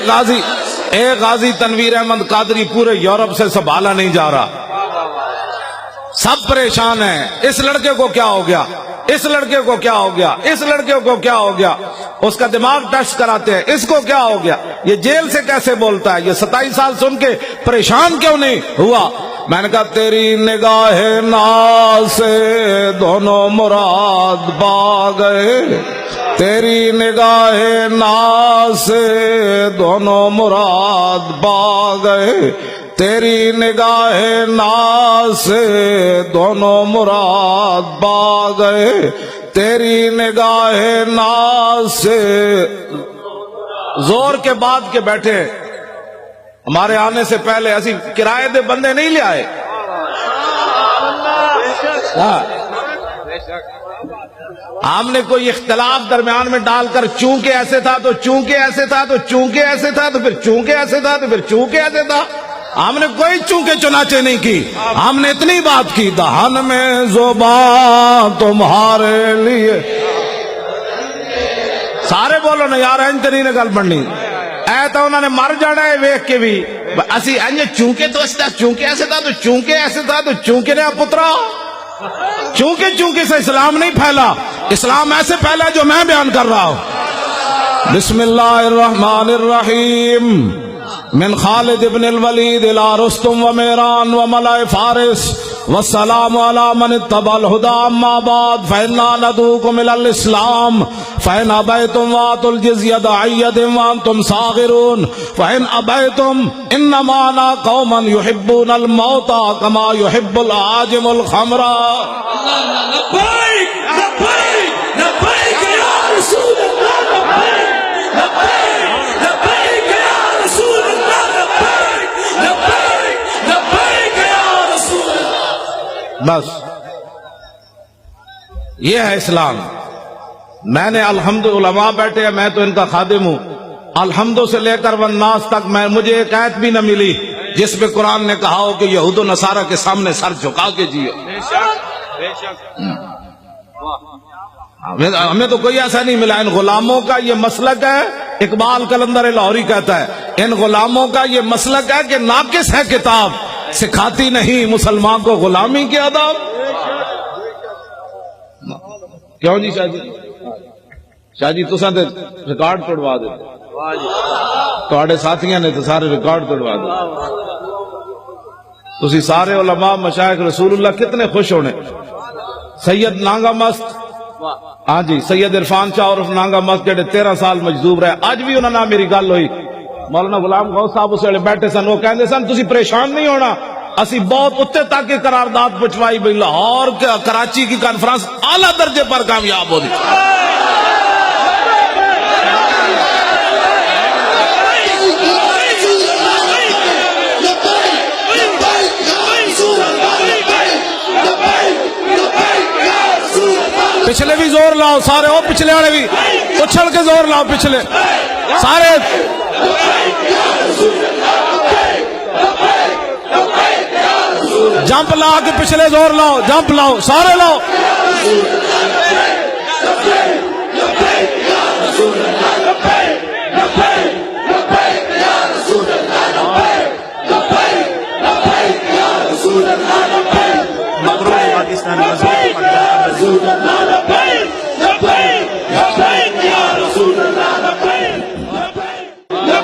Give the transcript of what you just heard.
ایک غازی تنویر احمد قادری پورے یورپ سے سنبھالا نہیں جا رہا، سب پریشان ہیں، اس لڑکے کو کیا ہو گیا، اس لڑکے کو کیا ہو گیا، اس لڑکے کو کیا ہو گیا، اس کا دماغ ٹیسٹ کراتے ہیں، اس کو کیا ہو گیا، یہ جیل سے کیسے بولتا ہے، یہ 27 سال سن کے پریشان کیوں نہیں ہوا؟ میں نے کہا تیری نگاہ ناز سے دونوں مراد پا گئے، تیری نگاہ ناز سے دونوں مراد پا گئے، تیری نگاہ ناز سے دونوں مراد پا گئے، تیری نگاہ ناز سے۔ زور کے بعد کے بیٹھے، ہمارے آنے سے پہلے اسی کرائے دے بندے نہیں لے آئے، ہم نے کوئی اختلاف درمیان میں ڈال کر چونکہ ایسے تھا تو چونکہ ایسے تھا تو چونکہ ایسے تھا تو پھر چونکہ ایسے تھا تو پھر چونکہ ایسے تھا، ہم نے کوئی چونکہ چنانچہ نہیں کی، ہم نے اتنی بات کی دہن میں زبان تمہارے لیے، سارے بولو نا یار انج نہیں گل بننی، اے تو انہوں نے مر جانا ہے ویکھ کے بھی، اسی انج چونکہ تو ایسے تھا، چونکہ ایسے تھا تو چونکہ ایسے تھا تو چونکہ نے پترا، چونکہ سے اسلام نہیں پھیلا، اسلام ایسے پھیلا جو میں بیان کر رہا ہوں۔ بسم اللہ الرحمن الرحیم، من خالد ابن الولید الى رستم ومیران وملأ فارس والسلام على من اتبع الهدى اما بعد فإنا ندعوكم الى الاسلام فإن ابيتم واتوا الجزية عية وانتم صاغرون فإن ابيتم انما انا قوما يحبون الموت كما يحب العاجم الخمر۔ لبيك لبيك لبيك يا رسول الله، لبيك لبيك لبيك يا رسول الله، لبيك لبيك لبيك يا رسول الله۔ بس یہ ہے اسلام۔ میں نے الحمد علماء بیٹھے ہیں، میں تو ان کا خادم ہوں، الحمد سے لے کر والناس تک مجھے ایک آیت بھی نہ ملی جس پہ قرآن نے کہا ہو کہ یہود و نصارہ کے سامنے سر جھکا کے جیو۔ ہمیں تو کوئی ایسا نہیں ملا۔ ان غلاموں کا یہ مسلک ہے، اقبال قلندر لاہوری کہتا ہے، ان غلاموں کا یہ مسلک ہے کہ ناقص ہے کتاب، سکھاتی نہیں مسلمان کو غلامی کے آداب۔ کیوں جی شاہ جی؟ شاہ جی تساں تے ریکارڈ توڑوا دے، تواڈے ساتھیاں نے تو سارے ریکارڈ توڑوا دے۔ تسی سارے علماء مشائخ رسول اللہ کتنے خوش ہونے۔ سید نانگا مست، ہاں جی سید عرفان شاہ عرف نانگا مست جڑے 13 سال مجذوب رہے، اج بھی انہاں نال میری گل ہوئی، مولانا غلام غوث صاحب اس ویلے بیٹھے سن، وہ کہندے سن تسی پریشان نہیں ہونا، اسی بہت اتنے تک کی قرارداد پہنچوائی بھئی لاہور کراچی کی کانفرنس اعلیٰ درجے پر کامیاب ہو گئی۔ پچھلے بھی زور لاؤ سارے، وہ پچھلے والے بھی اچھل کے زور لاؤ، پچھلے سارے جمپ لا کے پچھلے زور لاؤ، جمپ لاؤ سارے لاؤ۔